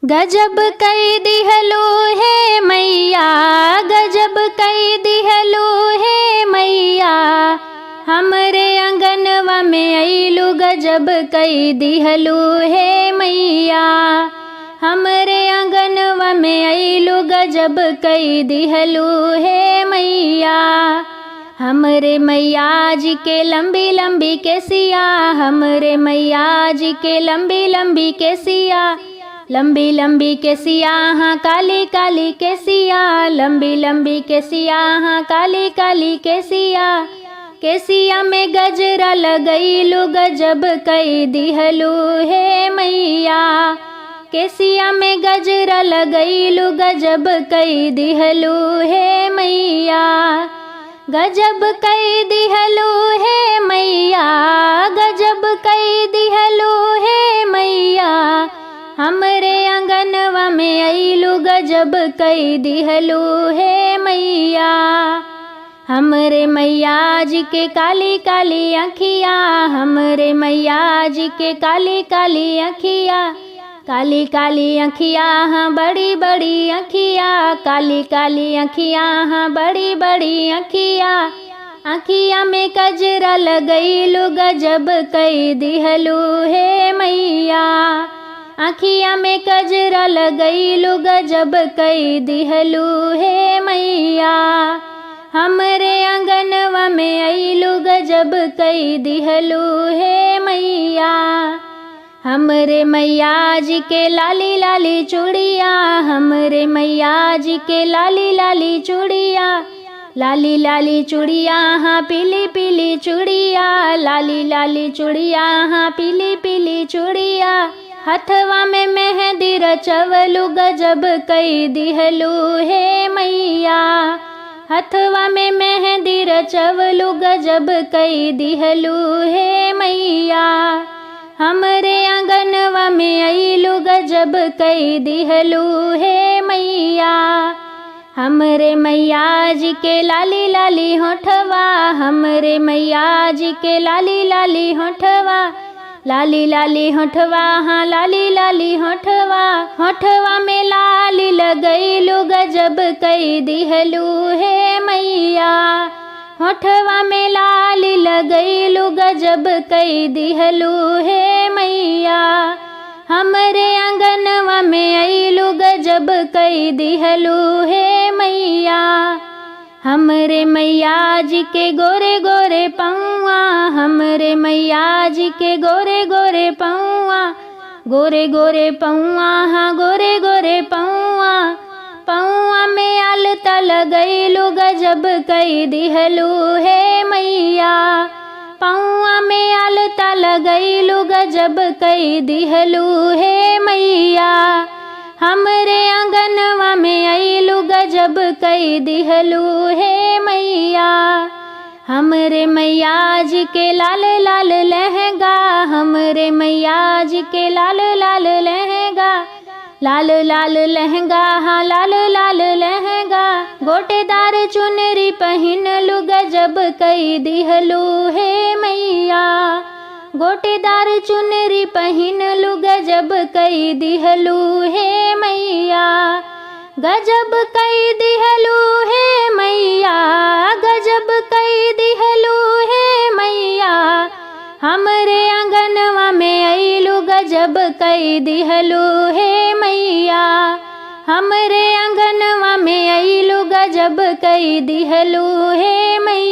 गजब कई दिहलो हे मैया, गजब कई दिहलो हे मैया, हमरे अंगनवा में अइलू गजब कई दिहलो हे मैया, हमरे अंगनवा में अइलू गजब कई दिहलो हे मैया। हमरे मैया जी के लंबी लंबी केसिया, हमरे मैया जी के लंबी लंबी केसिया, लंबी लंबी केसिया हाँ काली काली केसिया, लंबी लंबी केसिया हाँ काली काली केसिया, केसिया में गजरा लगैलू गजब कई दिहलू हे मैया, केसिया में गजरा लगैलू गजब कई दिहलू हे मैया, गजब कई दिहलू हे मैया, गजब कई दिहलू हे मैया, हमरे अंगनवा में अइलू गजब कई दिहलू हे मैया। हमरे मैया जी के काली काली अखिया, हमरे मैया जी के काली काली अखिया, काली काली अखिया हाँ बड़ी बड़ी अखिया, काली काली अखिया हाँ बड़ी बड़ी अखिया, अखिया में गजरा लगैलू गजब कई दिहलू हे मैया, अखिया में गजरा लगैलू गजब कई दिहलू हे मैया। हमरे अंगनवा में अइलू गजब कई दिहलू हे मैया। हमरे मैया जी के लाली लाली चूड़िया, हमरे मैया जी के लाली लाली चूड़िया, लाली लाली चूड़िया हाँ पीली पीली चूड़िया, लाली लाली चूड़िया हाँ पीली पीली चूड़िया, हथवा में मेहंदी रचवलू गजब कई दिहलू हे मैया, हथवा में मेहंदी रचवलू गजब कई दिहलू हे मैया। हमरे आंगनवा में अइलू गजब कई दिहलू हे मैया। हमरे मैया जी के लाली लाली होठवा, हमरे मैया जी के लाली लाली होठवा, लाली लाली होठवा हाँ लाली लाली होठवा, होठवा में लाली लगैलू गजब कई दिहलू हे मैया, होठवा में लाली लगैलू गजब कई दिहलू हे मैया। हमरे आंगनवा में अइलू गजब कई दिहलू हे मैया। हमरे मैया जी के गोरे गोरे पौआ, हमरे मैया जी के गोरे गोरे पौआ, गोरे गोरे पौआ हाँ गोरे गोरे पौआ, पौआ में आलता लगैलू गजब कई दिहलू हे मैया, पौआ में आलता लगैलू गजब कई दिहलू हे मैया। हमरे आंगनवा में अइलू गजब कई दिहलू हे मैया। हमरे मैया जी के लाल लाल लहंगा, हमरे मैया जी के लाल लाल लहंगा, लाल लाल लहंगा हाँ लाल लाल लहंगा, गोटेदार चुनरी पहिनलू गजब कई दिहलू हे मैया, गोटेदार चुनरी पहिनलू गजब कई दिहलू हे मैया, गजब कई दिहलू हे मैया, गजब कई दिहलू हे मैया। हमरे आंगनवा में अइलू गजब कई दिहलू हे मैया, हमरे आंगनवा में अइलू गजब कई दिहलू हे मैया।